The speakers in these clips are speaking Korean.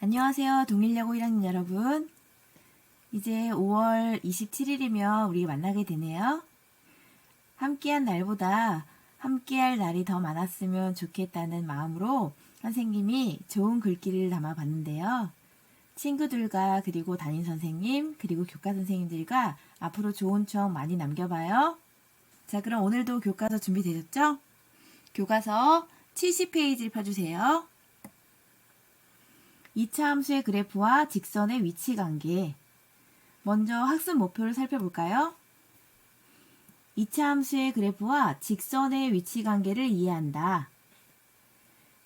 안녕하세요. 동일여고 1학년 여러분. 이제 5월 27일이면 우리 만나게 되네요. 함께한 날보다 함께할 날이 더 많았으면 좋겠다는 마음으로 선생님이 좋은 글귀를 담아봤는데요. 친구들과 그리고 담임선생님 그리고 교과 선생님들과 앞으로 좋은 추억 많이 남겨봐요. 자, 그럼 오늘도 교과서 준비되셨죠? 교과서 70페이지를 펴주세요. 2차 함수의 그래프와 직선의 위치 관계. 먼저 학습 목표를 살펴볼까요? 2차 함수의 그래프와 직선의 위치 관계를 이해한다.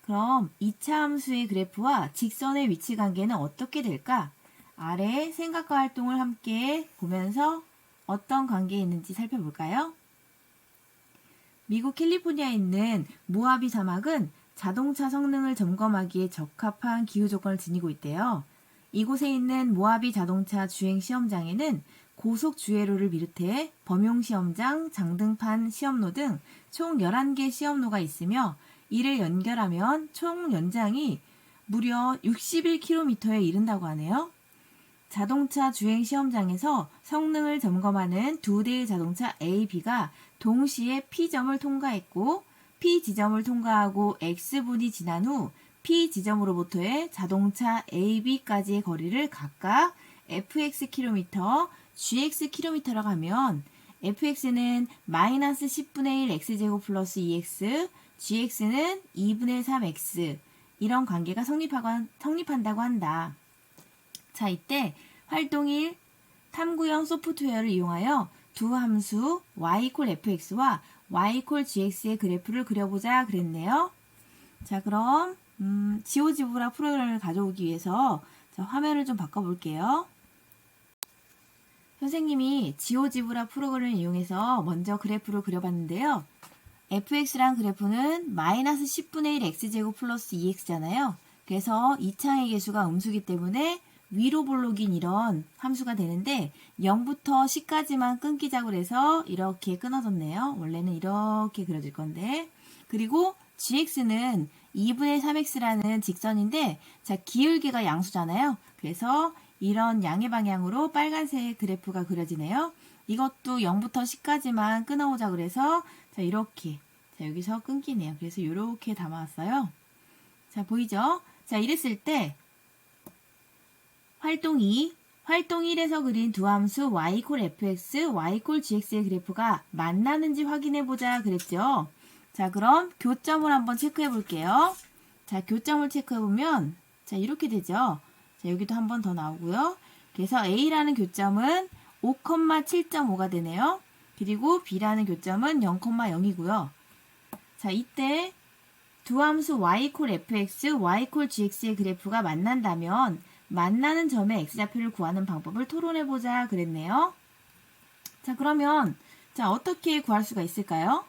그럼 2차 함수의 그래프와 직선의 위치 관계는 어떻게 될까? 아래 생각과 활동을 함께 보면서 어떤 관계에 있는지 살펴볼까요? 미국 캘리포니아에 있는 모하비 사막은 자동차 성능을 점검하기에 적합한 기후 조건을 지니고 있대요. 이곳에 있는 모하비 자동차 주행 시험장에는 고속 주회로를 비롯해 범용 시험장, 장등판 시험로 등 총 11개 시험로가 있으며 이를 연결하면 총 연장이 무려 61km에 이른다고 하네요. 자동차 주행 시험장에서 성능을 점검하는 두 대의 자동차 A, B가 동시에 P점을 통과했고 P 지점을 통과하고 X분이 지난 후 P 지점으로부터의 자동차 A, B까지의 거리를 각각 fx km, gx km라고 하면 fx는 마이너스 10분의 1 x제곱 플러스 2x, gx는 2분의 3x 이런 관계가 성립한다고 한다. 자, 이때 활동 1, 탐구형 소프트웨어를 이용하여 두 함수 y=fx와 y=gx의 그래프를 그려보자 그랬네요. 자, 그럼 지오지브라 프로그램을 가져오기 위해서 화면을 좀 바꿔볼게요. 선생님이 지오지브라 프로그램을 이용해서 먼저 그래프를 그려봤는데요. fx란 그래프는 마이너스 10분의 1 x제곱 플러스 2x잖아요. 그래서 이 창의 개수가 음수기 때문에 위로 볼록인 이런 함수가 되는데 0부터 10까지만 끊기자고 해서 이렇게 끊어졌네요. 원래는 이렇게 그려질 건데. 그리고 gx는 2분의 3x라는 직선인데 자, 기울기가 양수잖아요. 그래서 이런 양의 방향으로 빨간색 그래프가 그려지네요. 이것도 0부터 10까지만 끊어오자 그래서 자, 이렇게 여기서 끊기네요. 그래서 이렇게 담아왔어요. 자, 보이죠? 자, 이랬을 때 활동 2, 활동 1에서 그린 두 함수 y=fx, y=gx의 그래프가 만나는지 확인해보자 그랬죠. 자, 그럼 교점을 한번 체크해 볼게요. 자, 교점을 체크해보면 자, 이렇게 되죠. 자, 여기도 한 번 더 나오고요. 그래서 A라는 교점은 5,7.5가 되네요. 그리고 B라는 교점은 0,0이고요. 자, 이때 두 함수 y=fx, y=gx의 그래프가 만난다면 만나는 점의 x좌표를 구하는 방법을 토론해보자 그랬네요. 자, 그러면 자, 어떻게 구할 수가 있을까요?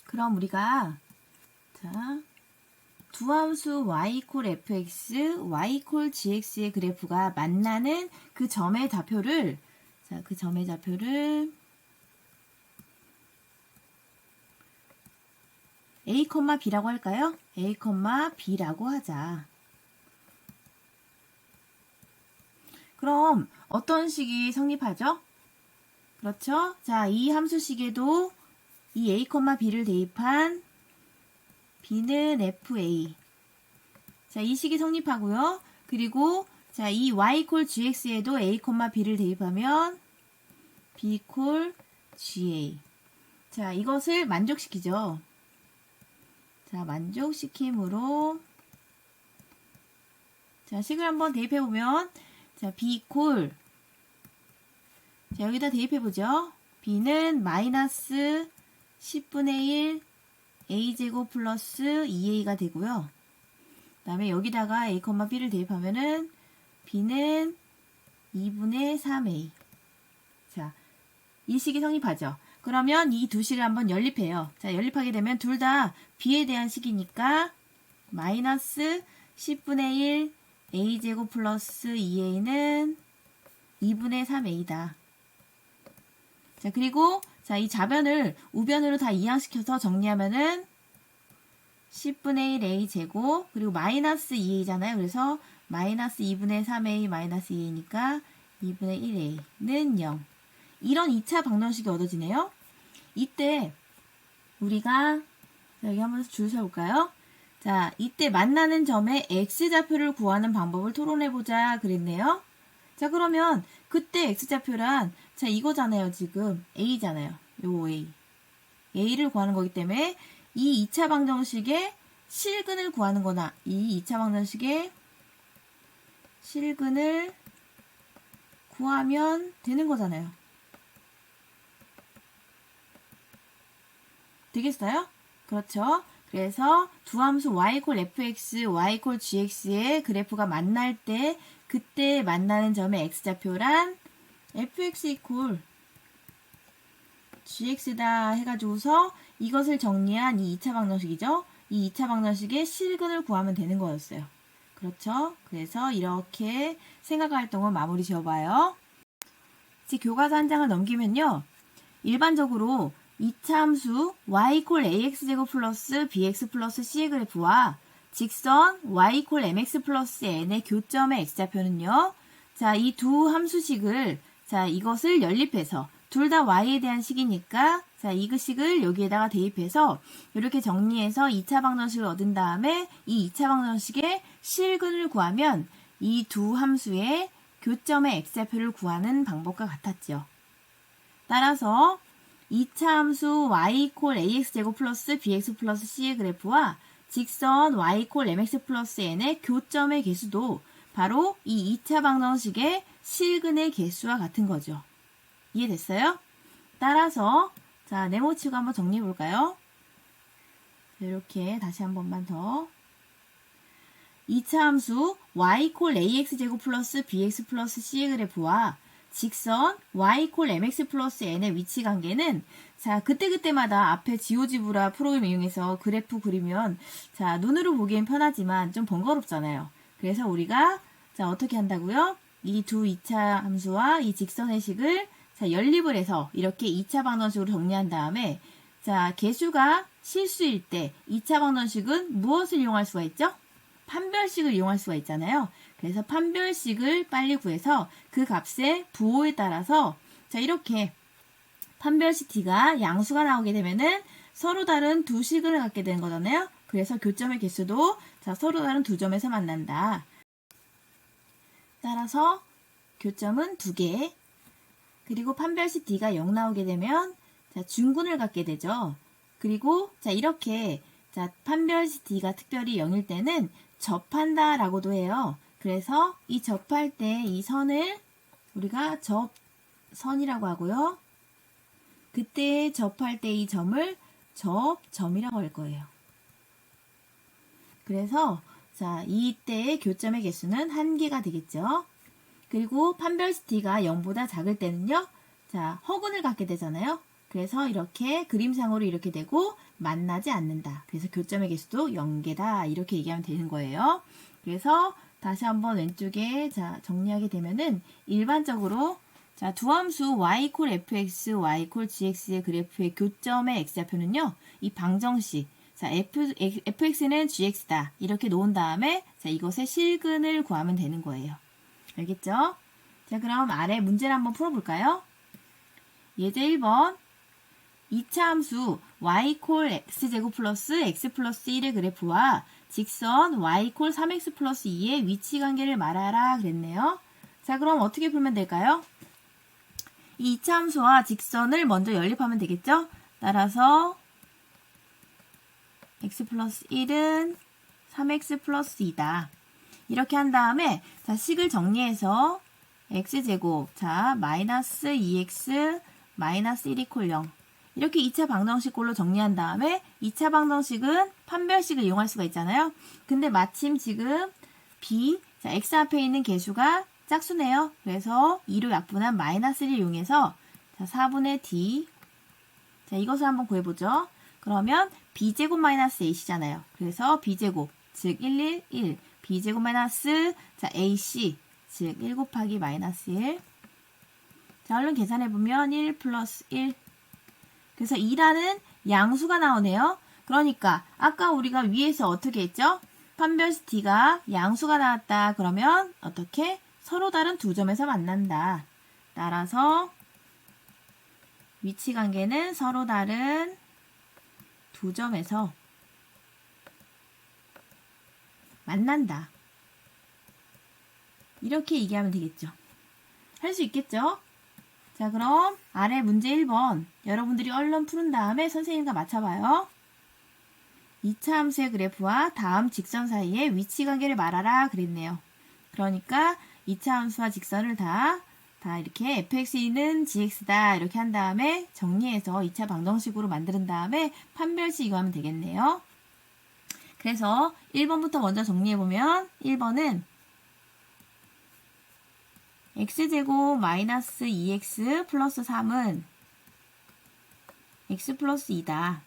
그럼 우리가 자, 두 함수 y=fx, y=gx의 그래프가 만나는 그 점의 좌표를 자, 그 점의 좌표를 a, b라고 할까요? a, b라고 하자. 그럼 어떤 식이 성립하죠? 그렇죠? 자, 이 함수식에도 이 a, b를 대입한 b는 fa. 자, 이 식이 성립하고요. 그리고 자, 이 y=gx에도 a, b를 대입하면 b=ga. 자, 이것을 만족시키죠. 자, 만족시킴으로 자, 식을 한번 대입해 보면 자, b 자, 여기다 대입해 보죠. b는 마이너스 10분의 1 a제곱 플러스 2a가 되고요. 그 다음에 여기다가 a, b를 대입하면은 b는 2분의 3a. 자, 이 식이 성립하죠. 그러면 이 두 식을 한번 연립해요. 자, 연립하게 되면 둘 다 b에 대한 식이니까 마이너스 10분의 1 a제곱 플러스 2a는 2분의 3a다. 자, 그리고 자, 이 좌변을 우변으로 다 이항시켜서 정리하면은 10분의 1 a 제곱 그리고 마이너스 2a잖아요. 그래서 마이너스 2분의 3a 마이너스 2a니까 2분의 1a는 0. 이런 2차 방정식이 얻어지네요. 이때 우리가 여기 한번 줄 세울까요? 자, 이때 만나는 점의 x좌표를 구하는 방법을 토론해보자 그랬네요. 자, 그러면 그때 x좌표란 자 이거잖아요. 지금 a잖아요. 요 a. a를 구하는 거기 때문에 이 2차 방정식의 실근을 구하는 거나 이 2차 방정식의 실근을 구하면 되는 거잖아요. 되겠어요? 그렇죠. 그래서 두 함수 y = fx, y = gx의 그래프가 만날 때 그때 만나는 점의 x좌표란 fx = gx다 해가지고서 이것을 정리한 이 2차 방정식이죠. 이 2차 방정식의 실근을 구하면 되는 거였어요. 그렇죠? 그래서 이렇게 생각활동을 마무리 지어봐요. 이제 교과서 한 장을 넘기면요. 일반적으로 2차 함수 y = ax제곱 플러스 bx 플러스 c의 그래프와 직선 y = mx 플러스 n의 교점의 x좌표는요. 자, 이 두 함수식을 자 이것을 연립해서 둘 다 y에 대한 식이니까 자 이 식을 여기에다가 대입해서 이렇게 정리해서 2차 방정식을 얻은 다음에 이 2차 방정식의 실근을 구하면 이 두 함수의 교점의 x좌표를 구하는 방법과 같았죠. 따라서 2차 함수 y = ax제곱 플러스 bx 플러스 c의 그래프와 직선 y = mx 플러스 n의 교점의 개수도 바로 이 2차 방정식의 실근의 개수와 같은 거죠. 이해됐어요? 따라서 자 네모치고 한번 정리해 볼까요? 이렇게 다시 한 번만 더 2차 함수 y = ax제곱 플러스 bx 플러스 c의 그래프와 직선 y = mx 플러스 n의 위치 관계는 자 그때그때마다 앞에 지오지브라 프로그램 이용해서 그래프 그리면 자 눈으로 보기엔 편하지만 좀 번거롭잖아요. 그래서 우리가 자 어떻게 한다고요? 이 두 2차 함수와 이 직선의 식을 자 연립을 해서 이렇게 2차 방정식으로 정리한 다음에 자 개수가 실수일 때 2차 방정식은 무엇을 이용할 수가 있죠? 판별식을 이용할 수가 있잖아요. 그래서 판별식을 빨리 구해서 그 값의 부호에 따라서 자 이렇게 판별식 t가 양수가 나오게 되면은 서로 다른 두 식을 갖게 되는 거잖아요. 그래서 교점의 개수도 자 서로 다른 두 점에서 만난다. 따라서 교점은 2개. 그리고 판별식 d가 0 나오게 되면 자 중근을 갖게 되죠. 그리고 자 이렇게 자 판별식 d가 특별히 0일 때는 접한다 라고도 해요. 그래서 이 접할 때 이 선을 우리가 접선이라고 하고요. 그때 접할 때 이 점을 접점이라고 할 거예요. 그래서 자 이때의 교점의 개수는 1개가 되겠죠. 그리고 판별식 d가 0보다 작을 때는요. 자 허근을 갖게 되잖아요. 그래서 이렇게 그림상으로 이렇게 되고 만나지 않는다. 그래서 교점의 개수도 0개다. 이렇게 얘기하면 되는 거예요. 그래서 다시 한번 왼쪽에 자 정리하게 되면은 일반적으로 자 두 함수 y = fx, y = gx의 그래프의 교점의 x좌표는요. 이 방정식 자 fx는 gx다. 이렇게 놓은 다음에 자 이것의 실근을 구하면 되는 거예요. 알겠죠? 자 그럼 아래 문제를 한번 풀어볼까요? 예제 1번 2차 함수 y = x제곱 플러스 x 플러스 1의 그래프와 직선 y = 3x 플러스 2의 위치 관계를 말하라 그랬네요. 자 그럼 어떻게 풀면 될까요? 이 2차 함수와 직선을 먼저 연립하면 되겠죠? 따라서 x 플러스 1은 3x 플러스 2다. 이렇게 한 다음에 자 식을 정리해서 x제곱 자 마이너스 2x 마이너스 1 = 0 이렇게 2차 방정식꼴로 정리한 다음에 2차 방정식은 판별식을 이용할 수가 있잖아요. 근데 마침 지금 b 자 x 앞에 있는 개수가 짝수네요. 그래서 2로 약분한 마이너스를 이용해서 자 4분의 d 자 이것을 한번 구해보죠. 그러면 b제곱 마이너스 ac잖아요. 그래서 b제곱 즉 1, 1 b제곱 마이너스 자 ac 즉 1 곱하기 마이너스 1 자 얼른 계산해보면 1 플러스 1 그래서 2라는 양수가 나오네요. 그러니까 아까 우리가 위에서 어떻게 했죠? 판별식 D가 양수가 나왔다. 그러면 어떻게? 서로 다른 두 점에서 만난다. 따라서 위치관계는 서로 다른 두 점에서 만난다. 이렇게 얘기하면 되겠죠. 할 수 있겠죠? 자, 그럼 아래 문제 1번 여러분들이 얼른 푸른 다음에 선생님과 맞춰봐요. 2차 함수의 그래프와 다음 직선 사이의 위치관계를 말하라 그랬네요. 그러니까 2차 함수와 직선을 다 이렇게 fx는 gx다 이렇게 한 다음에 정리해서 2차 방정식으로 만든 다음에 판별식 이거 하면 되겠네요. 그래서 1번부터 먼저 정리해보면 1번은 x제곱 마이너스 2x 플러스 3은 x 플러스 2다.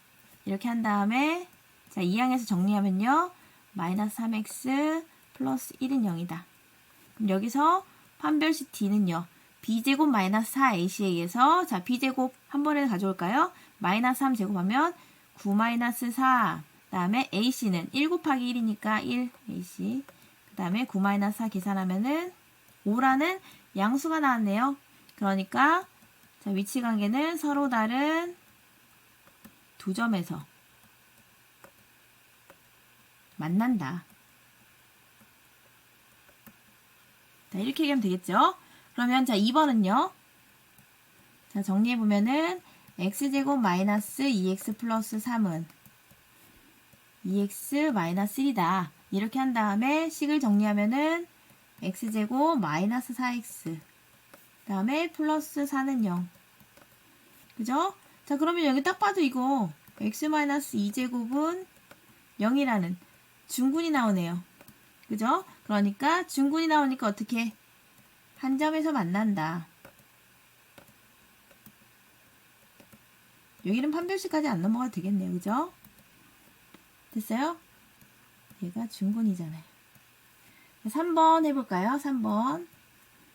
이렇게 한 다음에 자 2항에서 정리하면요. 마이너스 3x 플러스 1은 0이다. 그럼 여기서 판별식 D는요. b제곱 마이너스 4ac에 의해서 자 b제곱 한 번에 가져올까요? 마이너스 3 제곱하면 9 마이너스 4 그 다음에 ac는 1 곱하기 1이니까 1 ac 그 다음에 9 마이너스 4 계산하면은 5라는 양수가 나왔네요. 그러니까 자 위치관계는 서로 다른 두 점에서 만난다. 자 이렇게 얘기하면 되겠죠? 그러면 자 2번은요. 자 정리해보면은 x제곱 마이너스 2x 플러스 3은 2x 마이너스 1이다. 이렇게 한 다음에 식을 정리하면은 x제곱 마이너스 4x 그 다음에 플러스 4는 0 그죠? 자 그러면 여기 딱 봐도 이거 x 마이너스 2제곱은 0이라는 중군이 나오네요. 그죠? 그러니까 중군이 나오니까 어떻게 한 점에서 만난다. 여기는 판별식까지 안 넘어가도 되겠네요. 그죠? 됐어요? 얘가 중군이잖아요. 3번 해볼까요? 3번.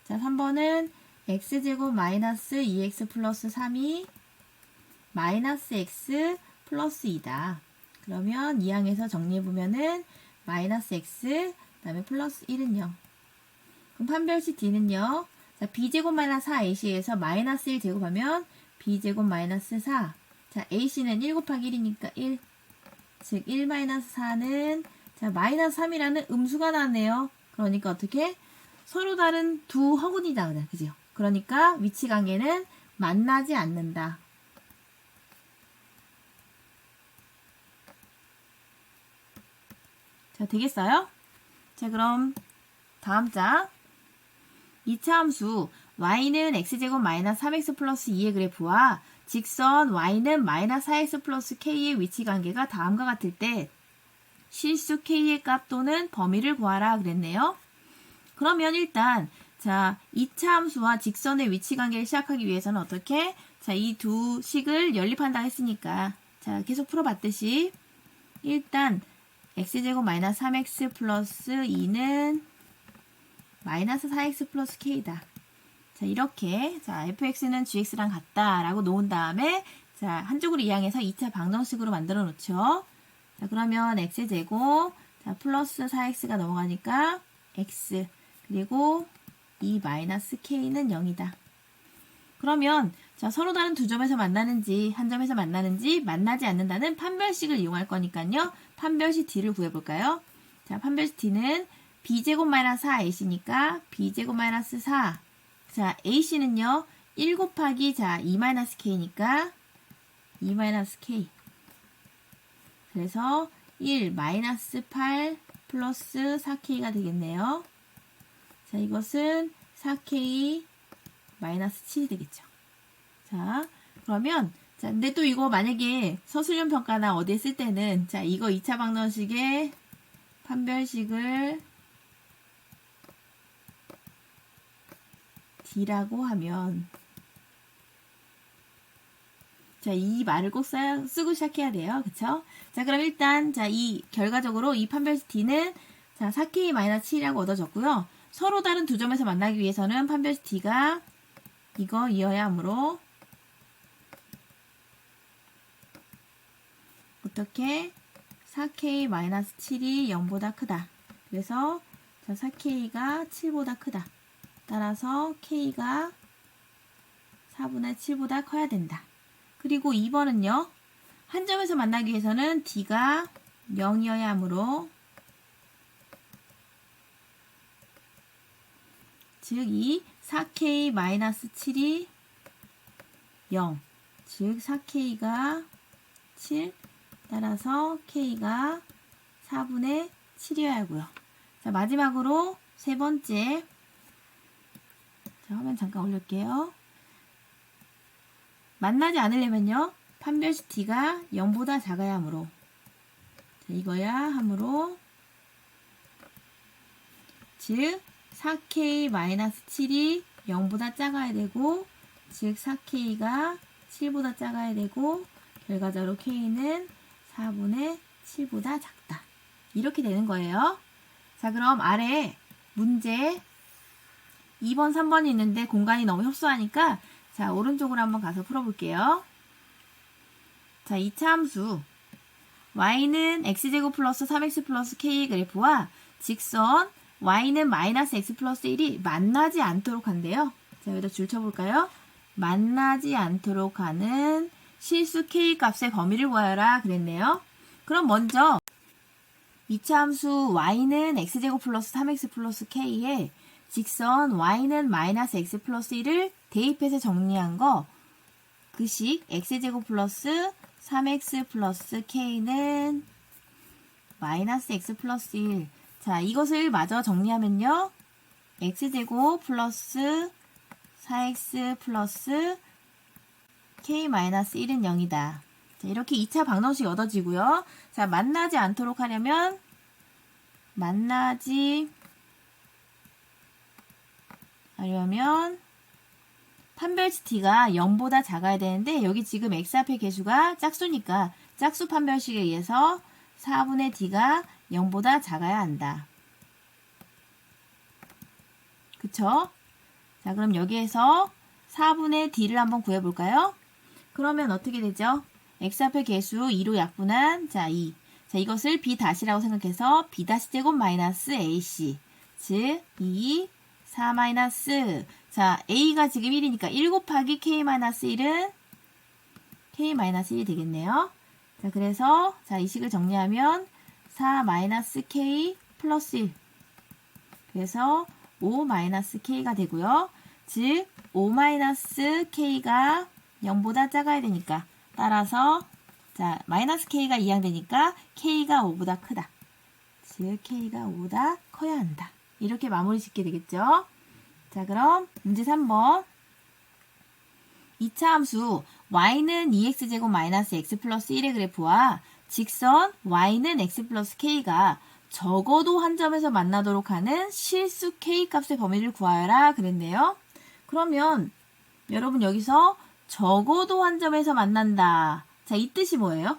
자, 3번은 x제곱 마이너스 2x 플러스 3이 마이너스 x 플러스 2다. 그러면 2항에서 정리해보면은 마이너스 x 그 다음에 플러스 1은 0. 그럼 판별식 D는요. 자, b제곱 마이너스 4ac에서 마이너스 1 제곱하면 b제곱 마이너스 4. 자, ac는 1 곱하기 1이니까 1. 즉, 1 마이너스 4는 자, 마이너스 3이라는 음수가 나왔네요. 그러니까 어떻게? 서로 다른 두 허근이다. 그죠? 그러니까 위치관계는 만나지 않는다. 자, 되겠어요? 자, 그럼 다음 장 2차 함수 y는 x제곱 마이너스 3x 플러스 2의 그래프와 직선 y는 마이너스 4x 플러스 k의 위치관계가 다음과 같을 때 실수 k의 값 또는 범위를 구하라 그랬네요. 그러면 일단 자 2차 함수와 직선의 위치관계를 시작하기 위해서는 어떻게? 자, 이 두 식을 연립한다 했으니까 자 계속 풀어봤듯이 일단 x제곱 마이너스 3x 플러스 2는 마이너스 4x 플러스 k다. 자 이렇게 자 fx는 gx랑 같다라고 놓은 다음에 자 한쪽으로 이항해서 2차 방정식으로 만들어 놓죠. 자 그러면 x제곱 자 플러스 4x가 넘어가니까 x 그리고 2 마이너스 k는 0이다. 그러면 자 서로 다른 두 점에서 만나는지 한 점에서 만나는지 만나지 않는다는 판별식을 이용할 거니까요. 판별식 D를 구해볼까요? 자 판별식 D는 b제곱 마이너스 4ac니까 b제곱 마이너스 4 자 ac는요 1 곱하기 자 2 마이너스 k니까 2 마이너스 k 그래서 1 마이너스 8 플러스 4k가 되겠네요. 자 이것은 4k 마이너스 7이 되겠죠. 자 그러면 자 근데 또 이거 만약에 서술형 평가나 어디에 쓸 때는 자 이거 2차 방정식의 판별식을 D라고 하면 자, 이 말을 꼭 쓰고 시작해야 돼요. 그쵸? 자, 그럼 일단 자, 이 결과적으로 이 판별식 D는 자, 4K-7이라고 얻어졌고요. 서로 다른 두 점에서 만나기 위해서는 판별식 D가 이거 이어야 하므로 어떻게 4k-7이 0보다 크다. 그래서 자, 4k가 7보다 크다. 따라서 k가 4분의 7보다 커야 된다. 그리고 2번은요. 한 점에서 만나기 위해서는 d가 0이어야 하므로 즉 이 4k-7이 0. 즉 4k가 7. 따라서 k가 4분의 7이어야 하고요. 자, 마지막으로 세 번째. 자, 화면 잠깐 올릴게요. 만나지 않으려면요. 판별식 d가 0보다 작아야 하므로 자, 이거야 하므로 즉 4k-7이 0보다 작아야 되고 즉 4k가 7보다 작아야 되고 결과적으로 k는 4분의 7보다 작다. 이렇게 되는 거예요. 자, 그럼 아래 문제 2번, 3번이 있는데 공간이 너무 협소하니까 자, 오른쪽으로 한번 가서 풀어볼게요. 자, 2차 함수 y는 x제곱 플러스 3x 플러스 k의 그래프와 직선 y는 마이너스 x 플러스 1이 만나지 않도록 한대요. 자, 여기다 줄 쳐볼까요? 만나지 않도록 하는 실수 k 값의 범위를 구하여라 그랬네요. 그럼 먼저 2차 함수 y는 x제곱 플러스 3x 플러스 k에 직선 y는 마이너스 x 플러스 1을 대입해서 정리한 거 그 식 x제곱 플러스 3x 플러스 k는 마이너스 x 플러스 1. 자, 이것을 마저 정리하면요. x제곱 플러스 4x 플러스 k 마이너스 1은 0이다. 자, 이렇게 2차 방정식이 얻어지고요. 자, 만나지 않도록 하려면 판별식 t가 0보다 작아야 되는데 여기 지금 x 앞에 개수가 짝수니까 짝수 판별식에 의해서 4분의 d가 0보다 작아야 한다. 그쵸? 자, 그럼 여기에서 4분의 d를 한번 구해볼까요? 그러면 어떻게 되죠? x 앞에 개수 2로 약분한 자 2. 자, 이것을 b 다시라고 생각해서 b 다시 제곱 마이너스 ac. 즉 2, 4 마이너스 자, a가 지금 1이니까 1 곱하기 k-1은 k-1이 되겠네요. 자, 그래서 자, 이 식을 정리하면 4 마이너스 k 플러스 1. 그래서 5 마이너스 k가 되고요. 즉 5 마이너스 k가 0보다 작아야 되니까 따라서 자, 마이너스 k가 이항되니까 k가 5보다 크다. 즉 k가 5보다 커야 한다. 이렇게 마무리 짓게 되겠죠. 자, 그럼 문제 3번 2차 함수 y는 2x제곱 마이너스 x 플러스 1의 그래프와 직선 y는 x 플러스 k가 적어도 한 점에서 만나도록 하는 실수 k 값의 범위를 구하여라 그랬네요. 그러면 여러분 여기서 적어도 한 점에서 만난다. 자, 이 뜻이 뭐예요?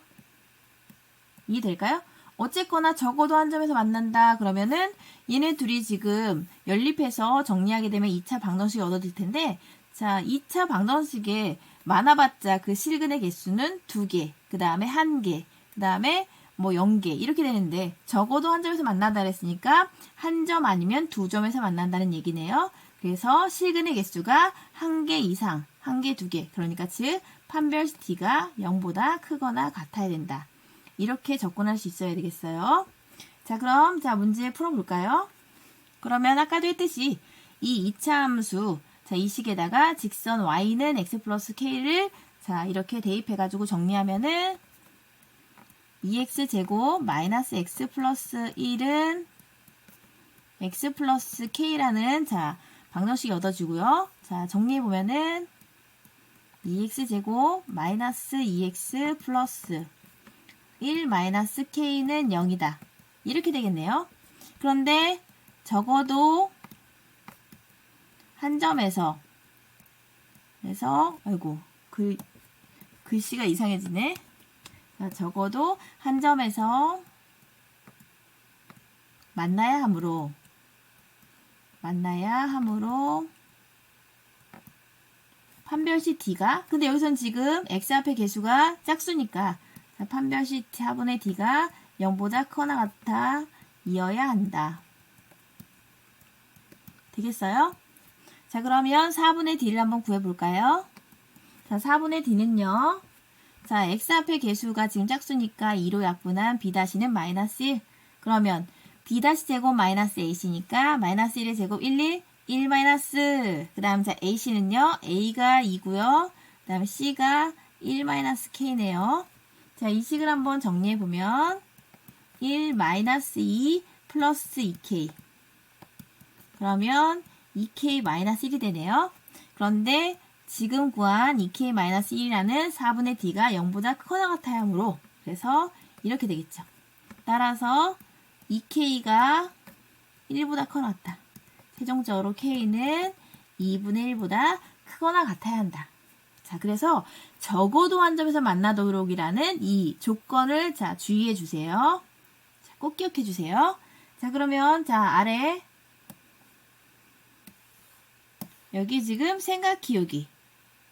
이해될까요? 어쨌거나 적어도 한 점에서 만난다. 그러면은 얘네 둘이 지금 연립해서 정리하게 되면 2차 방정식이 얻어질 텐데 자, 2차 방정식에 많아봤자 그 실근의 개수는 2개, 그 다음에 1개, 그 다음에 뭐 0개 이렇게 되는데 적어도 한 점에서 만난다 그랬으니까 한 점 아니면 2점에서 만난다는 얘기네요. 그래서 실근의 개수가 1개 이상, 1개, 2개. 그러니까 즉 판별식 t가 0보다 크거나 같아야 된다. 이렇게 접근할 수 있어야 되겠어요. 자, 그럼 자, 문제 풀어볼까요? 그러면 아까도 했듯이 이 2차 함수 자, 이 식에다가 직선 y는 x 플러스 k를 자, 이렇게 대입해가지고 정리하면은 2x제곱 마이너스 x 플러스 1은 x 플러스 k라는 자, 방정식이 얻어지고요. 자, 정리해보면은 2x제곱 마이너스 2x 플러스 1 마이너스 k는 0이다. 이렇게 되겠네요. 그런데 적어도 한 점에서 그래서 아이고 글씨가 이상해지네. 자, 적어도 한 점에서 만나야 하므로 판별식 d가 근데 여기선 지금 x 앞에 개수가 짝수니까 자, 판별시 4분의 d가 0보다 크거나 같아 이어야 한다. 되겠어요? 자, 그러면 4분의 d를 한번 구해볼까요? 자, 4분의 d는요. 자, x 앞에 개수가 지금 짝수니까 2로 약분한 b-는 마이너스 1. 그러면 b-제곱 마이너스 ac니까 마이너스 1의 제곱 1 마이너스. 그 다음 자, ac는요. a가 2고요. 그 다음에 c가 1 마이너스 k네요. 자, 이 식을 한번 정리해보면 1 마이너스 2 플러스 2k. 그러면 2k 마이너스 1이 되네요. 그런데 지금 구한 2k-1이라는 4분의 d가 0보다 크거나 같아야 하므로 그래서 이렇게 되겠죠. 따라서 2k가 1보다 크거나 같다. 최종적으로 k는 2분의 1보다 크거나 같아야 한다. 자, 그래서 적어도 한 점에서 만나도록이라는 이 조건을 자, 주의해 주세요. 자, 꼭 기억해 주세요. 자, 그러면 자, 아래 여기 지금 생각 키우기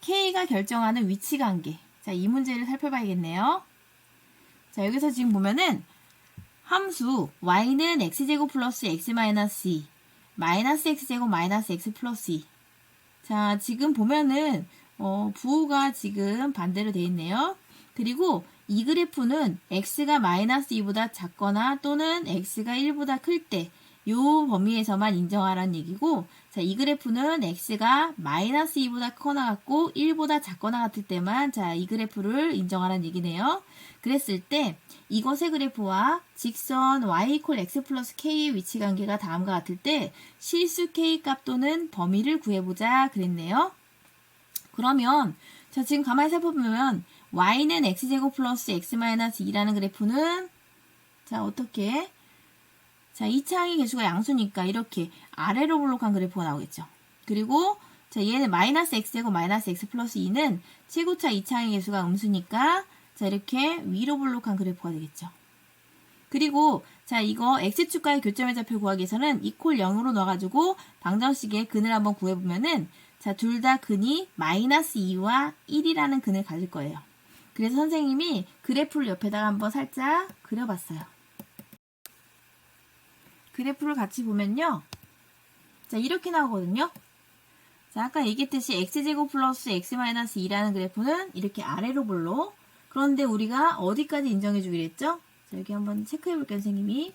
K가 결정하는 위치 관계. 자, 이 문제를 살펴봐야겠네요. 자, 여기서 지금 보면은 함수 y는 x제곱 플러스 x 마이너스 2 마이너스 x제곱 마이너스 x 플러스 2. 자, 지금 보면은 부호가 지금 반대로 되어 있네요. 그리고 이 그래프는 x가 마이너스 2보다 작거나 또는 x가 1보다 클 때 요 범위에서만 인정하라는 얘기고, 자, 이 그래프는 x가 마이너스 2보다 크거나 같고 1보다 작거나 같을 때만 자, 이 그래프를 인정하라는 얘기네요. 그랬을 때 이것의 그래프와 직선 y = x 플러스 k의 위치 관계가 다음과 같을 때 실수 k 값 또는 범위를 구해보자 그랬네요. 그러면 자, 지금 가만히 살펴보면 y는 x제곱 플러스 x 마이너스 2라는 그래프는 자, 어떻게 자, 이차항의 개수가 양수니까 이렇게 아래로 볼록한 그래프가 나오겠죠. 그리고 자, 얘는 마이너스 x제곱 마이너스 x 플러스 2는 최고차 이차항의 개수가 음수니까 자, 이렇게 위로 볼록한 그래프가 되겠죠. 그리고 자, 이거 x축과의 교점의 좌표 구하기 위해서는 이퀄 0으로 넣어가지고 방정식의 근을 한번 구해보면은 자, 둘 다 근이 마이너스 2와 1이라는 근을 가질 거예요. 그래서 선생님이 그래프를 옆에다가 한번 살짝 그려봤어요. 그래프를 같이 보면요. 자, 이렇게 나오거든요. 자, 아까 얘기했듯이 x제곱 플러스 x 마이너스 2라는 그래프는 이렇게 아래로 볼록. 그런데 우리가 어디까지 인정해 주기로 했죠? 자, 여기 한번 체크해 볼게요, 선생님이.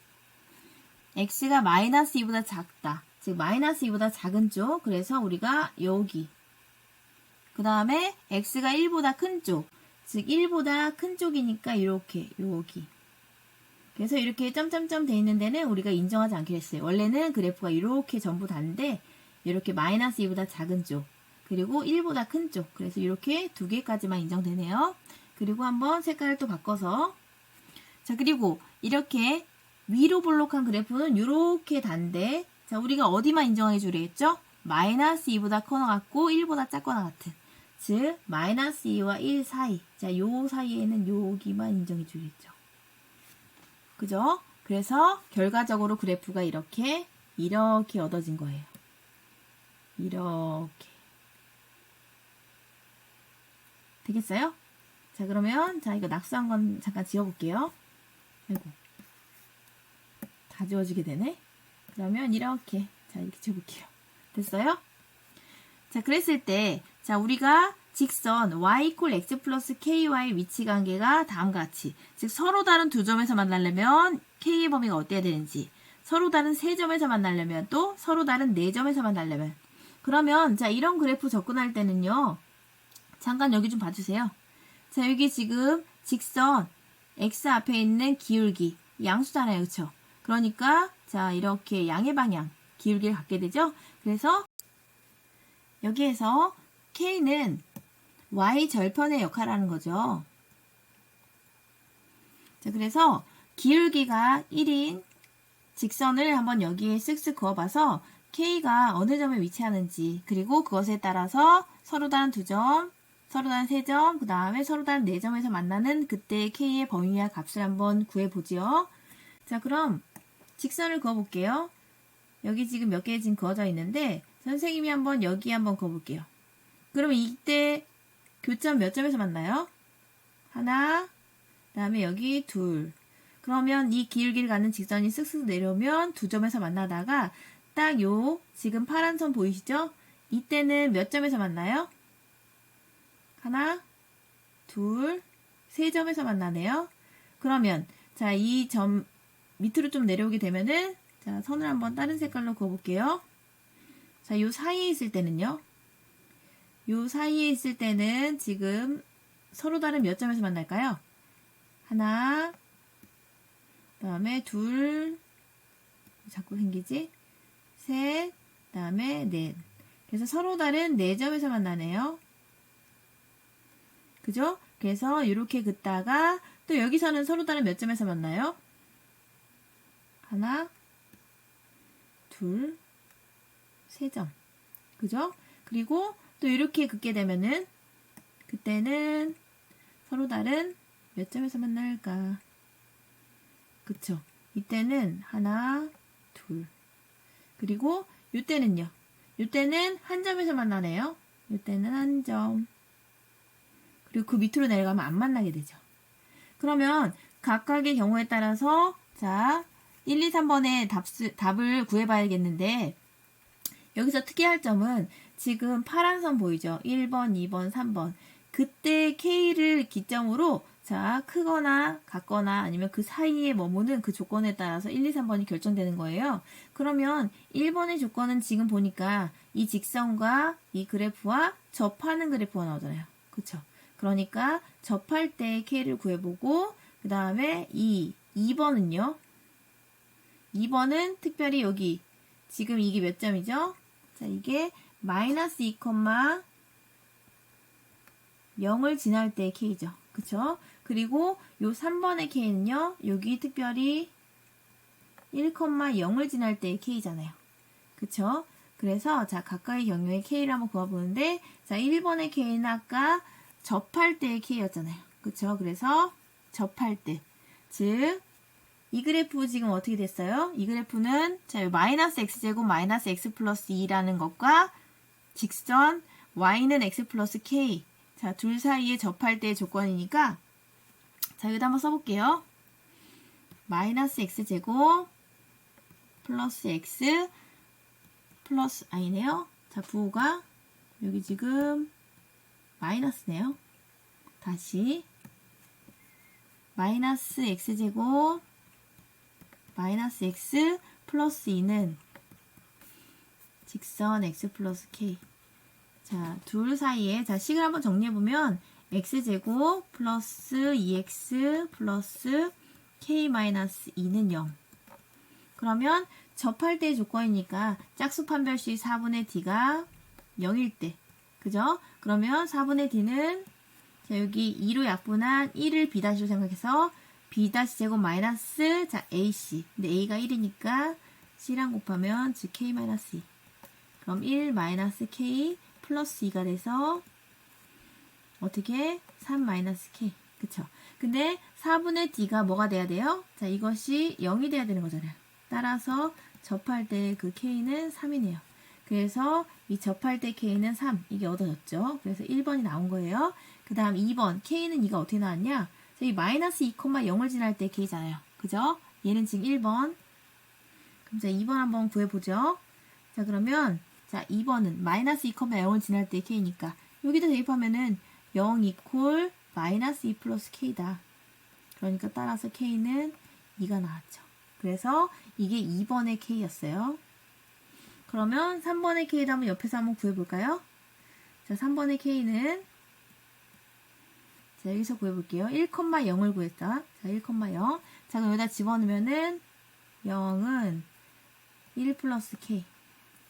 x가 마이너스 2보다 작다. 즉, 마이너스 2보다 작은 쪽. 그래서 우리가 여기. 그 다음에 x가 1보다 큰 쪽. 즉, 1보다 큰 쪽이니까 이렇게, 여기. 그래서 이렇게 점점점 돼 있는 데는 우리가 인정하지 않기로 했어요. 원래는 그래프가 이렇게 전부 다인데 이렇게 마이너스 2보다 작은 쪽 그리고 1보다 큰 쪽 그래서 이렇게 두 개까지만 인정되네요. 그리고 한번 색깔을 또 바꿔서 자, 그리고 이렇게 위로 볼록한 그래프는 이렇게 단데 자, 우리가 어디만 인정해 주려 했죠? 마이너스 2보다 커나 같고 1보다 작거나 같은 즉 마이너스 2와 1 사이 자, 요 사이에는 여기만 인정해 주려 했죠. 그죠? 그래서 결과적으로 그래프가 이렇게 얻어진 거예요. 이렇게. 되겠어요? 자, 그러면 자, 이거 낙서한 건 잠깐 지워볼게요. 아이고. 다 지워지게 되네. 그러면 이렇게 자, 이렇게 지워볼게요. 됐어요? 자, 그랬을 때 자, 우리가 직선 y = x 플러스 ky 위치 관계가 다음과 같이 즉 서로 다른 두 점에서 만나려면 k의 범위가 어때야 되는지 서로 다른 세 점에서 만나려면 또 서로 다른 네 점에서 만나려면 그러면 자, 이런 그래프 접근할 때는요. 잠깐 여기 좀 봐주세요. 자, 여기 지금 직선 x 앞에 있는 기울기 양수잖아요. 그쵸? 그러니까 자, 이렇게 양의 방향 기울기를 갖게 되죠. 그래서 여기에서 k는 y 절편의 역할을 하는 거죠. 자, 그래서 기울기가 1인 직선을 한번 여기에 쓱쓱 그어봐서 k가 어느 점에 위치하는지 그리고 그것에 따라서 서로 다른 두 점, 서로 다른 세 점, 그 다음에 서로 다른 네 점에서 만나는 그때의 k의 범위와 값을 한번 구해보죠. 자, 그럼 직선을 그어볼게요. 여기 지금 몇 개 지금 그어져 있는데 선생님이 한번 여기 한번 그어볼게요. 그러면 이때 교점 몇 점에서 만나요? 하나, 다음에 여기 둘. 그러면 이 길게 가는 직선이 쓱쓱 내려오면 두 점에서 만나다가 딱 요 지금 파란 선 보이시죠? 이때는 몇 점에서 만나요? 하나, 둘, 세 점에서 만나네요. 그러면 자, 이 점 밑으로 좀 내려오게 되면은 자, 선을 한번 다른 색깔로 그어볼게요. 자, 요 사이에 있을 때는요. 요 사이에 있을 때는 지금 서로 다른 몇 점에서 만날까요? 하나, 그 다음에 둘, 자꾸 생기지? 셋, 그 다음에 넷. 그래서 서로 다른 네 점에서 만나네요. 그죠? 그래서 이렇게 긋다가 또 여기서는 서로 다른 몇 점에서 만나요? 하나, 둘, 세 점. 그죠? 그리고 또 이렇게 긋게 되면은 그때는 서로 다른 몇 점에서 만날까? 그쵸? 이때는 하나, 둘. 그리고 이때는요. 이때는 한 점에서 만나네요. 이때는 한 점. 그리고 그 밑으로 내려가면 안 만나게 되죠. 그러면 각각의 경우에 따라서 자 1, 2, 3번의 답을 구해봐야겠는데 여기서 특이할 점은 지금 파란 선 보이죠? 1번, 2번, 3번. 그때 K를 기점으로 자 크거나 같거나 아니면 그 사이에 머무는 그 조건에 따라서 1, 2, 3번이 결정되는 거예요. 그러면 1번의 조건은 지금 보니까 이 직선과 이 그래프와 접하는 그래프가 나오잖아요. 그쵸? 그러니까 접할 때 K를 구해보고 그 다음에 2번은요. 2번은 특별히 여기 지금 이게 몇 점이죠? 자, 이게 마이너스 2,0을 지날 때의 K죠. 그쵸? 그리고 요 3번의 K는요. 여기 특별히 1,0을 지날 때의 K잖아요. 그쵸? 그래서 자, 각각의 경우에 K를 한번 그어보는데 자, 1번의 K는 아까 접할 때의 K였잖아요. 그쵸? 그래서 접할 때. 즉, 이 그래프 지금 어떻게 됐어요? 이 그래프는 자, 마이너스 x제곱 마이너스 x 플러스 2라는 것과 직선 y는 x 플러스 k. 자, 둘 사이에 접할 때의 조건이니까 자, 여기다 한번 써볼게요. 마이너스 x제곱 플러스 x 플러스 아니네요. 자, 부호가 여기 지금 마이너스네요. 다시 마이너스 x제곱 마이너스 x 플러스 2는 직선 x 플러스 k. 자, 둘 사이에 자, 식을 한번 정리해보면 x제곱 플러스 2x 플러스 k 마이너스 2는 0. 그러면 접할 때의 조건이니까 짝수 판별식 4분의 d가 0일 때. 그죠? 그러면 4분의 d는 자, 여기 2로 약분한 1을 b''로 생각해서 b'제곱 마이너스 자 ac. 근데 a가 1이니까 c랑 곱하면 즉 k 마이너스 2. 그럼 1 마이너스 k 플러스 2가 돼서 어떻게 3 마이너스 k. 그쵸? 근데 4분의 d가 뭐가 돼야 돼요? 자, 이것이 0이 돼야 되는 거잖아요. 따라서 접할 때 그 k는 3이네요. 그래서 이 접할 때 k는 3. 이게 얻어졌죠. 그래서 1번이 나온 거예요. 그 다음 2번 k는 2가 어떻게 나왔냐? 자, 이 마이너스 2,0을 지날 때 k잖아요. 그죠? 얘는 지금 1번. 그럼 자 2번 한번 구해보죠. 자, 그러면 자 2번은 마이너스 2,0을 지날 때 k니까 여기다 대입하면은 0 이퀄 마이너스 2 플러스 k다. 그러니까 따라서 k는 2가 나왔죠. 그래서 이게 2번의 k였어요. 그러면 3번의 k도 한번 옆에서 한번 구해볼까요? 자, 3번의 k는 자, 여기서 구해볼게요. 1,0을 구했다. 자, 1,0. 자, 그럼 여기다 집어넣으면은 0은 1 플러스 k.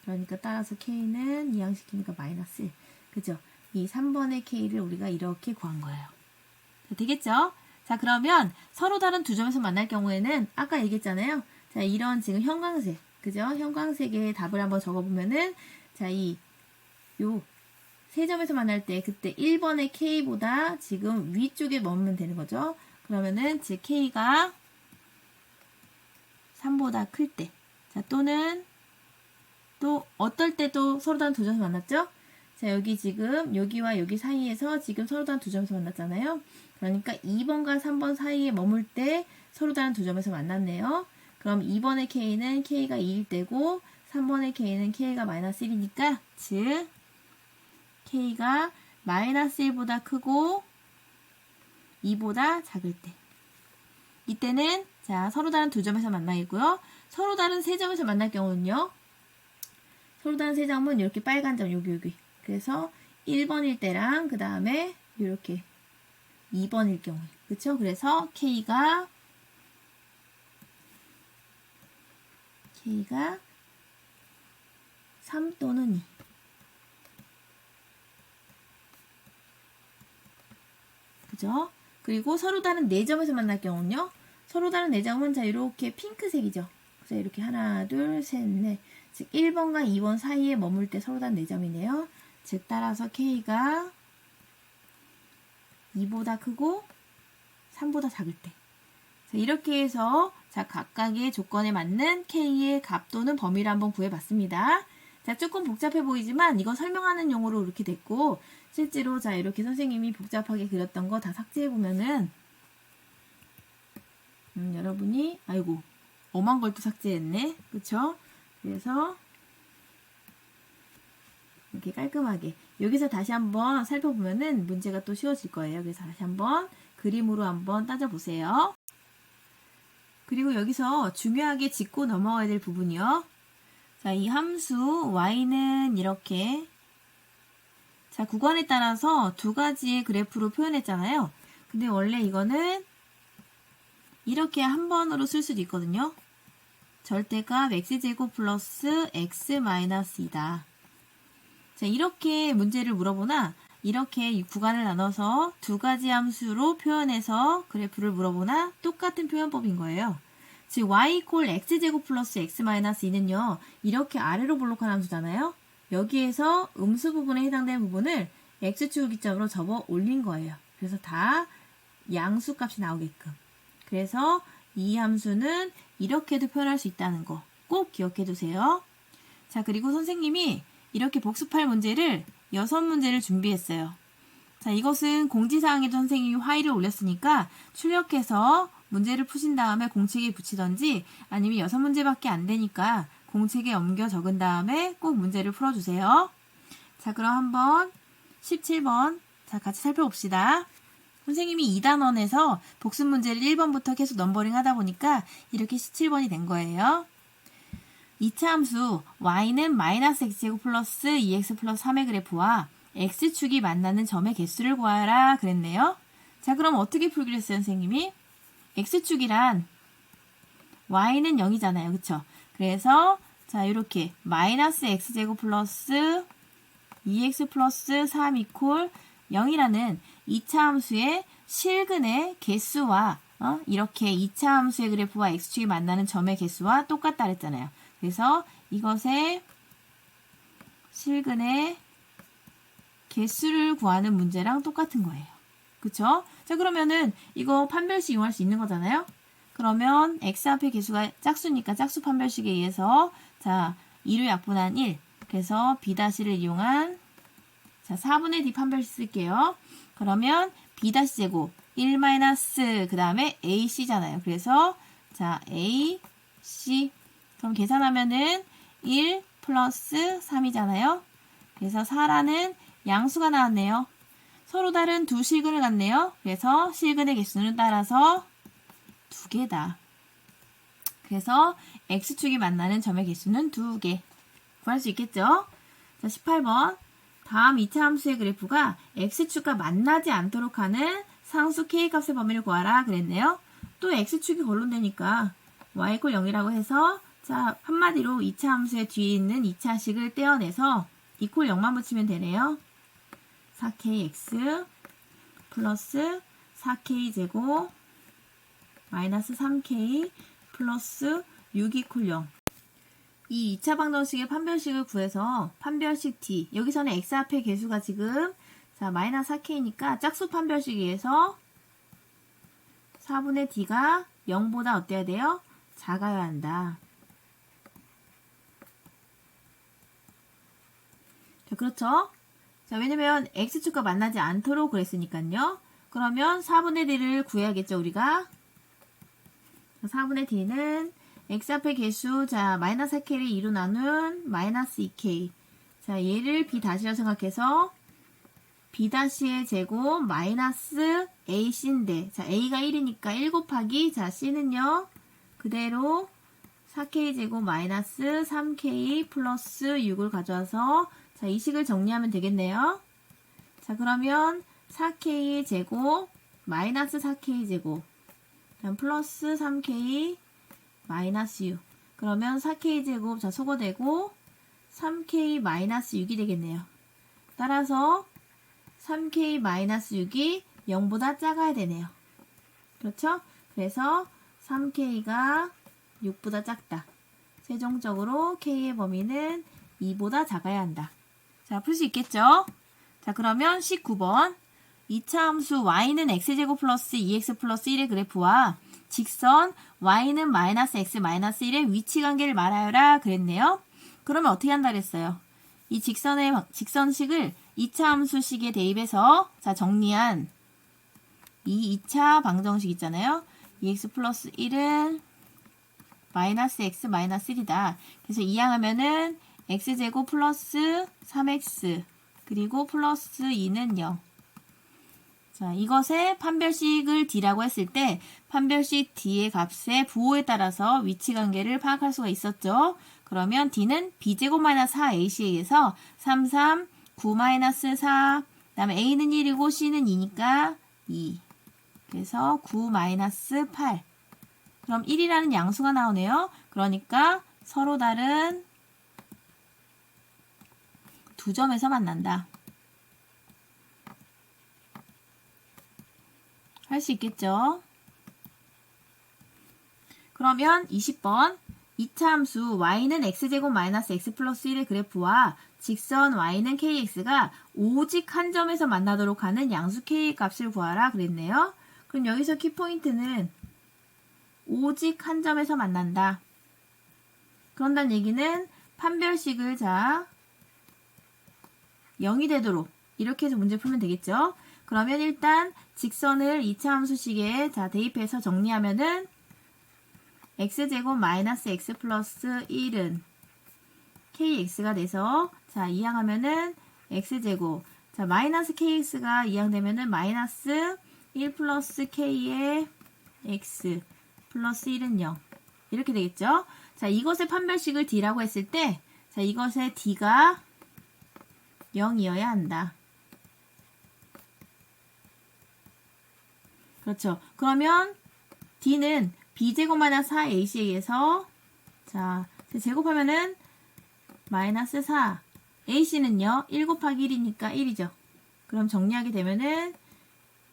그러니까 따라서 k는 이항시키니까 마이너스 1. 그죠? 이 3번의 k를 우리가 이렇게 구한 거예요. 자, 되겠죠? 자, 그러면 서로 다른 두 점에서 만날 경우에는 아까 얘기했잖아요. 자, 이런 지금 형광색. 그죠? 형광색의 답을 한번 적어보면은 자, 요 세 점에서 만날 때 그때 1번의 k보다 지금 위쪽에 머무면 되는 거죠. 그러면은 즉 k가 3보다 클 때. 자, 또는 또 어떨 때 또 서로 다른 두 점에서 만났죠? 자, 여기 지금 여기와 여기 사이에서 지금 서로 다른 두 점에서 만났잖아요. 그러니까 2번과 3번 사이에 머물 때 서로 다른 두 점에서 만났네요. 그럼 2번의 K는 K가 2일 때고 3번의 K는 K가 마이너스 1이니까 즉 K가 마이너스 1보다 크고 2보다 작을 때 이때는 자 서로 다른 두 점에서 만나겠고요. 서로 다른 세 점에서 만날 경우는요. 서로 다른 세 점은 이렇게 빨간 점 여기 그래서 1번일 때랑 그 다음에 이렇게 2번일 경우에 그쵸? 그래서 K가 3 또는 2 그죠? 그리고 서로 다른 4점에서 만날 경우는요. 서로 다른 4점은 자 이렇게 핑크색이죠. 그래서 이렇게 하나, 둘, 셋, 넷. 즉 1번과 2번 사이에 머물 때 서로 다른 4점이네요. 즉 따라서 K가 2보다 크고 3보다 작을 때. 자, 이렇게 해서 자 각각의 조건에 맞는 K의 값 또는 범위를 한번 구해봤습니다. 자, 조금 복잡해 보이지만 이거 설명하는 용어로 이렇게 됐고 실제로 자 이렇게 선생님이 복잡하게 그렸던 거 다 삭제해 보면은 여러분이 아이고 엄한 걸 또 삭제했네. 그쵸? 그래서 이렇게 깔끔하게 여기서 다시 한번 살펴보면은 문제가 또 쉬워질 거예요. 그래서 다시 한번 그림으로 한번 따져보세요. 그리고 여기서 중요하게 짚고 넘어가야 될 부분이요. 자, 이 함수 y는 이렇게 자, 구간에 따라서 두 가지의 그래프로 표현했잖아요. 근데 원래 이거는 이렇게 한 번으로 쓸 수도 있거든요. 절대값 x제곱 플러스 x 마이너스 2다. 자, 이렇게 문제를 물어보나 이렇게 구간을 나눠서 두 가지 함수로 표현해서 그래프를 물어보나 똑같은 표현법인 거예요. 즉 y 이퀄 x제곱 플러스 x 마이너스 2는요. 이렇게 아래로 볼록한 함수잖아요. 여기에서 음수 부분에 해당되는 부분을 x축 기점으로 접어 올린 거예요. 그래서 다 양수 값이 나오게끔. 그래서 이 함수는 이렇게도 표현할 수 있다는 거 꼭 기억해 두세요. 자, 그리고 선생님이 이렇게 복습할 문제를 6문제를 준비했어요. 자, 이것은 공지사항에도 선생님이 화의를 올렸으니까 출력해서 문제를 푸신 다음에 공책에 붙이던지 아니면 6문제밖에 안 되니까 공책에 옮겨 적은 다음에 꼭 문제를 풀어주세요. 자, 그럼 한번 17번 자 같이 살펴봅시다. 선생님이 2단원에서 복습 문제를 1번부터 계속 넘버링 하다 보니까 이렇게 17번이 된 거예요. 2차 함수 y는 마이너스 x제곱 플러스 2x 플러스 3의 그래프와 x축이 만나는 점의 개수를 구하라 그랬네요. 자, 그럼 어떻게 풀기로 했어요, 선생님이? x축이란 y는 0이잖아요. 그쵸? 그래서 자 이렇게 마이너스 x제곱 플러스 2x 플러스 3 이퀄 0이라는 2차 함수의 실근의 개수와 이렇게 2차 함수의 그래프와 x축이 만나는 점의 개수와 똑같다 그랬잖아요. 그래서 이것의 실근의 개수를 구하는 문제랑 똑같은 거예요. 그쵸? 자, 그러면은 이거 판별식 이용할 수 있는 거잖아요. 그러면 x 앞에 개수가 짝수니까 짝수 판별식에 의해서 자 2로 약분한 1 그래서 b-를 이용한 자 4분의 d 판별식 쓸게요. 그러면 b-제곱 1 마이너스 그 다음에 ac잖아요. 그래서 자 ac 그럼 계산하면은 1 플러스 3이잖아요. 그래서 4라는 양수가 나왔네요. 서로 다른 두 실근을 갖네요. 그래서 실근의 개수는 따라서 2개다. 그래서 x축이 만나는 점의 개수는 2개. 구할 수 있겠죠? 자, 18번. 다음 2차 함수의 그래프가 x축과 만나지 않도록 하는 상수 k값의 범위를 구하라 그랬네요. 또 x축이 거론되니까 y 이퀄 0이라고 해서 자, 한마디로 2차 함수의 뒤에 있는 2차식을 떼어내서 이퀄 0만 붙이면 되네요. 4kx 플러스 4k제곱 마이너스 3k 플러스 6 이퀄 0. 이 2차 방정식의 판별식을 구해서 판별식 d 여기서는 x 앞의 개수가 지금 자 마이너스 4k니까 짝수 판별식에 의해서 4분의 d가 0보다 어때야 돼요? 작아야 한다. 자, 그렇죠? 자, 왜냐면 x축과 만나지 않도록 그랬으니까요. 그러면 4분의 d를 구해야겠죠, 우리가. 4분의 d는 x 앞의 개수, 자, 마이너스 4k를 2로 나눈 마이너스 2k. 자, 얘를 b-라 생각해서 b-의 제곱 마이너스 ac인데, 자, a가 1이니까 1 곱하기, 자, c는요, 그대로 4k 제곱 마이너스 3k 플러스 6을 가져와서, 자, 이 식을 정리하면 되겠네요. 자, 그러면 4k 제곱 마이너스 4k 제곱 그다음 플러스 3k 마이너스 6. 그러면 4k 제곱, 자, 소거되고 3k 마이너스 6이 되겠네요. 따라서 3k 마이너스 6이 0보다 작아야 되네요. 그렇죠? 그래서 3k가 6보다 작다. 최종적으로 k의 범위는 2보다 작아야 한다. 자, 풀 수 있겠죠? 자, 그러면 19번. 2차 함수 y는 x제곱 플러스 2x 플러스 1의 그래프와 직선 y는 마이너스 x 마이너스 1의 위치관계를 말하여라 그랬네요. 그러면 어떻게 한다 그랬어요? 이 직선식을 2차 함수식에 대입해서, 자, 정리한 이 2차 방정식 있잖아요. 2x 플러스 1은 마이너스 x 마이너스 1이다. 그래서 이항하면은 x제곱 플러스 3x 그리고 플러스 2는 0. 자, 이것의 판별식을 d라고 했을 때 판별식 d의 값의 부호에 따라서 위치관계를 파악할 수가 있었죠. 그러면 d는 b제곱 마이너스 4ac에 의해서 3, 3, 9 마이너스 4, 그 다음에 a는 1이고 c는 2니까 2. 그래서 9 마이너스 8. 그럼 1이라는 양수가 나오네요. 그러니까 서로 다른 두 점에서 만난다. 할 수 있겠죠? 그러면 20번 2차 함수 y는 x제곱 마이너스 x 플러스 1의 그래프와 직선 y는 kx가 오직 한 점에서 만나도록 하는 양수 k의 값을 구하라 그랬네요. 그럼 여기서 키포인트는 오직 한 점에서 만난다. 그런다는 얘기는 판별식을, 자, 0이 되도록 이렇게 해서 문제 풀면 되겠죠. 그러면 일단 직선을 2차 함수식에, 자, 대입해서 정리하면은 x제곱 마이너스 x 플러스 1은 kx가 돼서, 자, 이항하면은 x제곱, 자, 마이너스 kx가 이항되면은 마이너스 1 플러스 k의 x 플러스 1은 0. 이렇게 되겠죠. 자, 이것의 판별식을 d라고 했을 때, 자, 이것의 d가 0이어야 한다. 그렇죠. 그러면 d는 b제곱 마이너스 4ac에 의해서, 자, 제곱하면은 마이너스 4. ac는요, 1 곱하기 1이니까 1이죠. 그럼 정리하게 되면은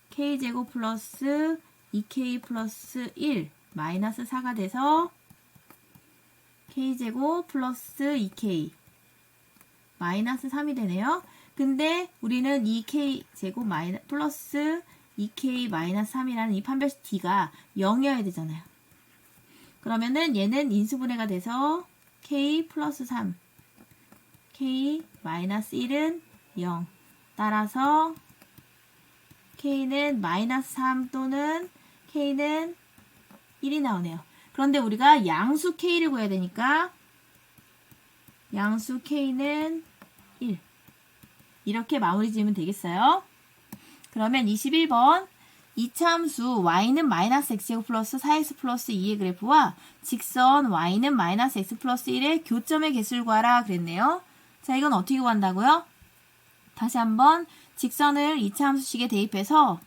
k제곱 플러스 2k 플러스 1 마이너스 4가 돼서 k제곱 플러스 2k 마이너스 3이 되네요. 근데 우리는 2k제곱 플러스 2k 마이너스 3이라는 이 판별식 d가 0이어야 되잖아요. 그러면은 얘는 인수분해가 돼서 k 플러스 3 k 마이너스 1은 0. 따라서 k는 마이너스 3 또는 k는 1이 나오네요. 그런데 우리가 양수 k를 구해야 되니까 양수 k는 1. 이렇게 마무리 지으면 되겠어요. 그러면 21번 2차 함수 y는 마이너스 x제곱 플러스 4x 플러스 2의 그래프와 직선 y는 마이너스 x 플러스 1의 교점의 개수를 구하라 그랬네요. 자, 이건 어떻게 구한다고요? 다시 한번 직선을 2차 함수식에 대입해서,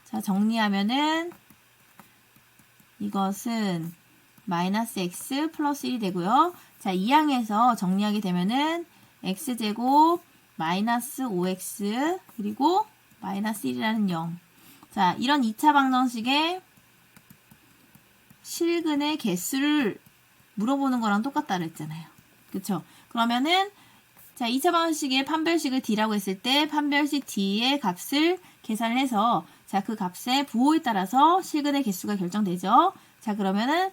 자, 정리하면은 이것은 마이너스 x 플러스 1이 되고요. 자, 이항에서 정리하게 되면은 x제곱 마이너스 5x 그리고 마이너스 1이라는 0. 자, 이런 2차 방정식의 실근의 개수를 물어보는 거랑 똑같다 그랬잖아요. 그쵸? 그러면은, 자, 2차 방정식의 판별식을 d라고 했을 때 판별식 d의 값을 계산을 해서, 자, 그 값의 부호에 따라서 실근의 개수가 결정되죠. 자, 그러면은,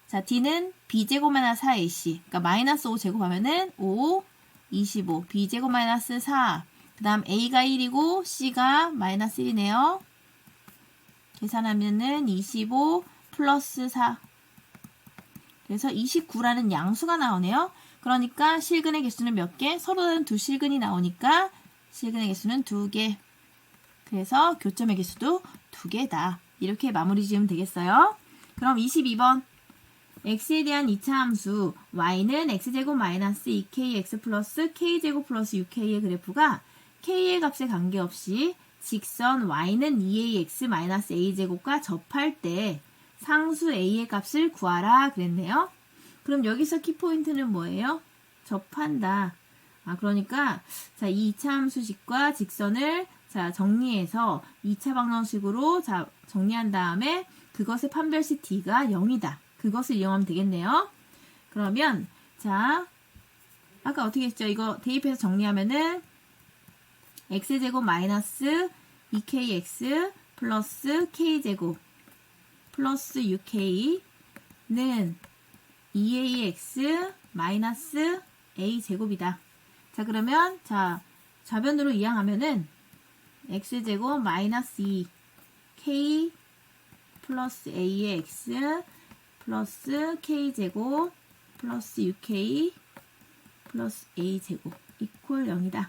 자, d는 b제곱 마이너스 4ac. 그러니까 마이너스 5 제곱하면은 5, 25. b제곱 마이너스 4. 그 다음 A가 1이고 C가 마이너스 1이네요. 계산하면은 25 플러스 4. 그래서 29라는 양수가 나오네요. 그러니까 실근의 개수는 몇 개? 서로 다른 두 실근이 나오니까 실근의 개수는 2개. 그래서 교점의 개수도 2개다. 이렇게 마무리 지으면 되겠어요. 그럼 22번. x에 대한 2차 함수 y는 x제곱 마이너스 2kx 플러스 k제곱 플러스 6k의 그래프가 k의 값에 관계없이 직선 y는 2ax 마이너스 a제곱과 접할 때 상수 a의 값을 구하라 그랬네요. 그럼 여기서 키포인트는 뭐예요? 접한다. 그러니까 자, 이 2차 함수식과 직선을 자, 정리해서 2차 방정식으로 자, 정리한 다음에 그것의 판별식 d가 0이다. 그것을 이용하면 되겠네요. 그러면 자, 아까 어떻게 했죠? 이거 대입해서 정리하면은 x제곱 마이너스 2kx 플러스 k제곱 플러스 6k는 2ax 마이너스 a제곱이다. 자, 그러면 자, 좌변으로 이항하면은 x제곱 마이너스 2k 플러스 a의 x 플러스 k제곱 플러스 6k 플러스 a제곱 이퀄 0이다.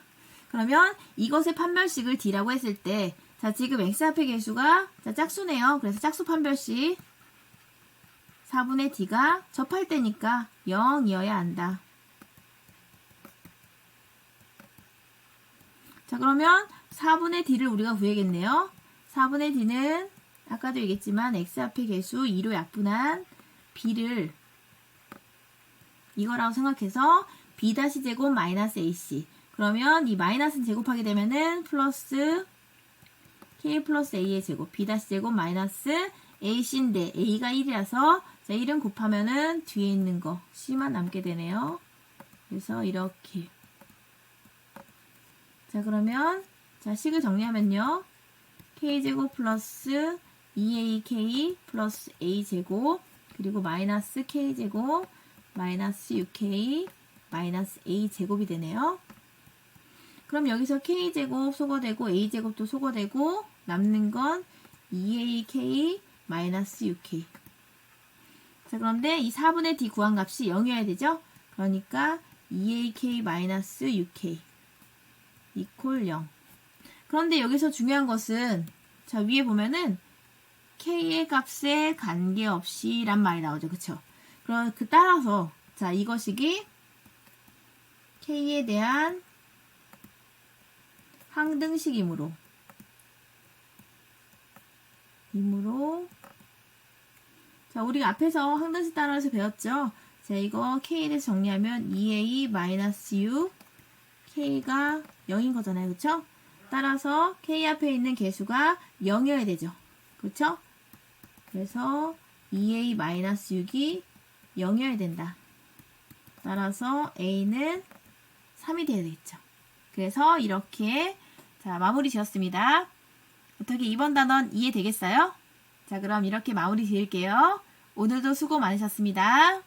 그러면 이것의 판별식을 d라고 했을 때 자, 지금 x앞의 개수가 자, 짝수네요. 그래서 짝수 판별식 4분의 d가 접할 때니까 0이어야 한다. 자, 그러면 4분의 d를 우리가 구해야겠네요. 4분의 d는 아까도 얘기했지만 x앞의 개수 2로 약분한 b를 이거라고 생각해서 b-제곱 마이너스 ac. 그러면 이 마이너스는 제곱하게 되면은 플러스 k 플러스 a의 제곱, b-제곱 마이너스 ac인데 a가 1이라서 자, 1은 곱하면은 뒤에 있는 거 c만 남게 되네요. 그래서 이렇게. 자, 그러면 자, 식을 정리하면요. k제곱 플러스 2ak 플러스 a제곱 그리고 마이너스 k제곱 마이너스 6k 마이너스 a제곱이 되네요. 그럼 여기서 k제곱 소거되고 a제곱도 소거되고 남는 건 2ak 마이너스 6k. 자, 그런데 이 4분의 d 구한 값이 0이어야 되죠? 그러니까 2ak 마이너스 6k 이퀄 0. 그런데 여기서 중요한 것은 자, 위에 보면은 k의 값에 관계없이 란 말이 나오죠. 그쵸? 그럼 따라서 자, 이것이 k에 대한 항등식이므로 자, 우리가 앞에서 항등식 따라서 배웠죠? 자, 이거 k에 대해서 정리하면 2a-u k가 0인 거잖아요. 그쵸? 따라서 k 앞에 있는 개수가 0이어야 되죠. 그쵸? 그래서 2a-6이 0이어야 된다. 따라서 a는 3이 되어야 되겠죠. 그래서 이렇게 자, 마무리 지었습니다. 어떻게 이번 단원 이해되겠어요? 자, 그럼 이렇게 마무리 지을게요. 오늘도 수고 많으셨습니다.